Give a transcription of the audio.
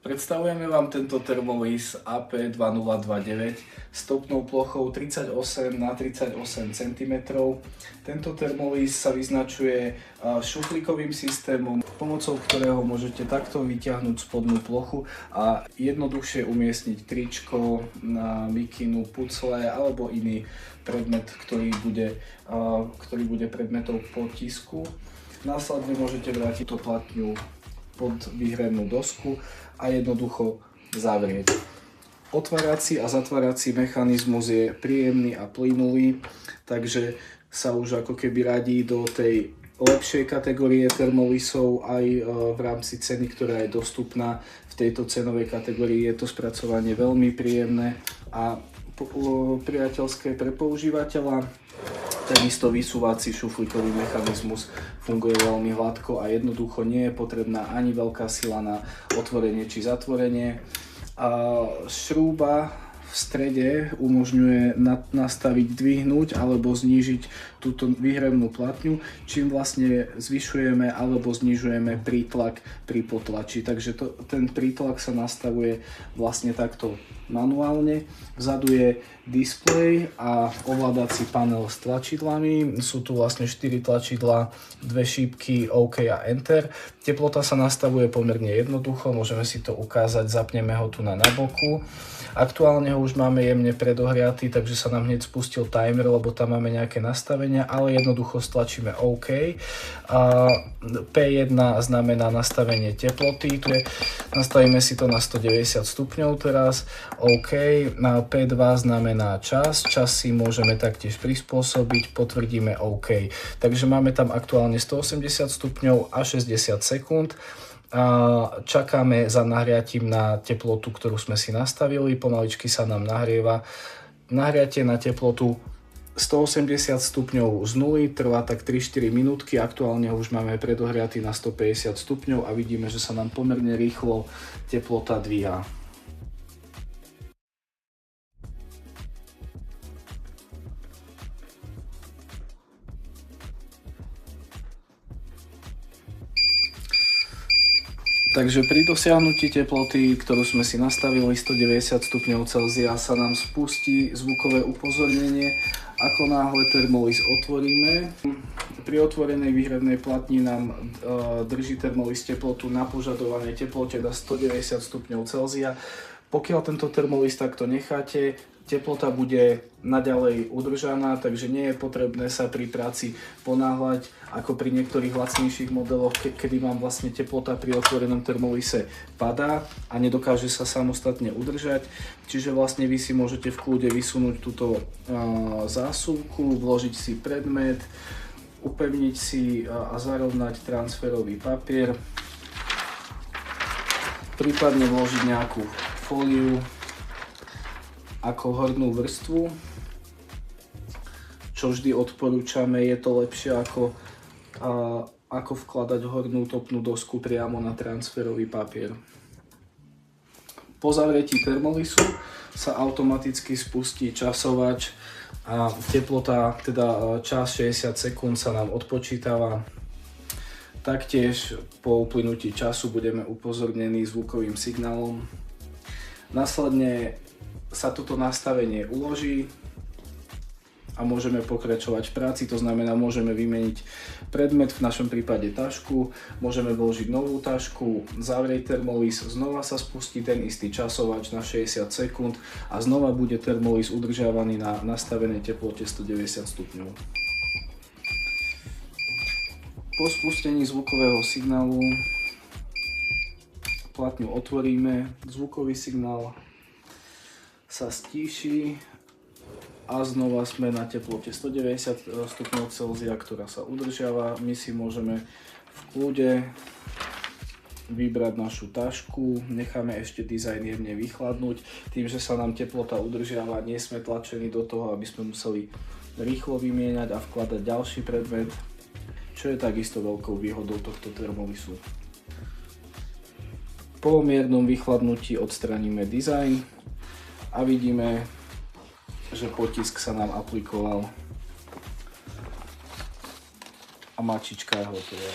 Predstavujeme vám tento Thermolis AP2029 s topnou plochou 38 na 38 cm. Tento Thermolis sa vyznačuje šuflíkovým systémom, pomocou ktorého môžete takto vyťahnuť spodnú plochu a jednoduchšie umiestniť tričko, mikinu, pucle alebo iný predmet, ktorý bude predmetom potisku. Následne môžete vrátiť túto platňu pod výhradnú dosku a jednoducho zavrieť. Otvárací a zatvárací mechanizmus je príjemný a plynulý, takže sa už ako keby radí do tej lepšej kategórie Thermolisov aj v rámci ceny, ktorá je dostupná v tejto cenovej kategórii. Je to spracovanie veľmi príjemné a priateľské pre používateľa. Takisto vysúvací šuflíkový mechanizmus funguje veľmi hladko a jednoducho nie je potrebná ani veľká sila na otvorenie či zatvorenie. Šrúba v strede umožňuje nastaviť, dvihnúť alebo znížiť túto výhrebnú platňu, čím vlastne zvyšujeme alebo znižujeme prítlak pri potlači. Takže ten prítlak sa nastavuje vlastne takto manuálne. Vzadu je displej a ovládací panel s tlačidlami. Sú tu vlastne 4 tlačidlá, 2 šípky OK a Enter. Teplota sa nastavuje pomerne jednoducho, môžeme si to ukázať, zapneme ho tu na boku. Aktuálne ho už máme jemne predohriatý, takže sa nám hneď spustil timer, lebo tam máme nejaké nastavenia, ale jednoducho stlačíme OK. P1 znamená nastavenie teploty, nastavíme si to na 190 stupňov teraz, OK. P2 znamená čas si môžeme taktiež prispôsobiť, potvrdíme OK. Takže máme tam aktuálne 180 stupňov a 60 sekúnd. Čakáme za nahriatím na teplotu, ktorú sme si nastavili, pomaličky sa nám nahrieva. Nahriatie na teplotu 180 stupňov z nuly trvá tak 3-4 minútky, aktuálne už máme predohriatý na 150 stupňov a vidíme, že sa nám pomerne rýchlo teplota dvíha. Takže pri dosiahnutí teploty, ktorú sme si nastavili 190 stupňov Celzia, sa nám spustí zvukové upozornenie, ako náhle Thermolis otvoríme. Pri otvorenej výhradnej platni nám drží Thermolis teplotu na požadovanej teplote na 190 stupňov Celzia. Pokiaľ tento Thermolis takto necháte, teplota bude naďalej udržaná, takže nie je potrebné sa pri práci ponáhľať, ako pri niektorých lacnejších modeloch, kedy vám vlastne teplota pri otvorenom Thermolise padá a nedokáže sa samostatne udržať. Čiže vlastne vy si môžete v kľude vysunúť túto zásuvku, vložiť si predmet, upevniť si a zarovnať transferový papier, prípadne vložiť nejakú fóliu ako hornú vrstvu, čo vždy odporúčame, je to lepšie ako vkladať hornú topnú dosku priamo na transferový papier. Po zavretí Thermolisu sa automaticky spustí časovač a teplota, teda čas 60 sekúnd sa nám odpočítava. Taktiež po uplynutí času budeme upozornení zvukovým signálom. Následne sa toto nastavenie uloží a môžeme pokračovať v práci, to znamená, môžeme vymeniť predmet, v našom prípade tašku, môžeme vložiť novú tašku, zavrieť Thermolis, znova sa spustí ten istý časovač na 60 sekúnd a znova bude Thermolis udržiavaný na nastavenej teplote 190 stupňov. Po spustení zvukového signálu platňu otvoríme, zvukový signál sa stíši a znova sme na teplote 190 stupňov Celzia, ktorá sa udržiava. My si môžeme v kľude vybrať našu tašku, necháme ešte dizajn jemne vychladnúť. Tým, že sa nám teplota udržiava, nie sme tlačení do toho, aby sme museli rýchlo vymieňať a vkladať ďalší predmet, čo je takisto veľkou výhodou tohto Thermolisu. Po miernom vychladnutí odstraníme dizajn a vidíme, že potisk sa nám aplikoval a mačička je hotová.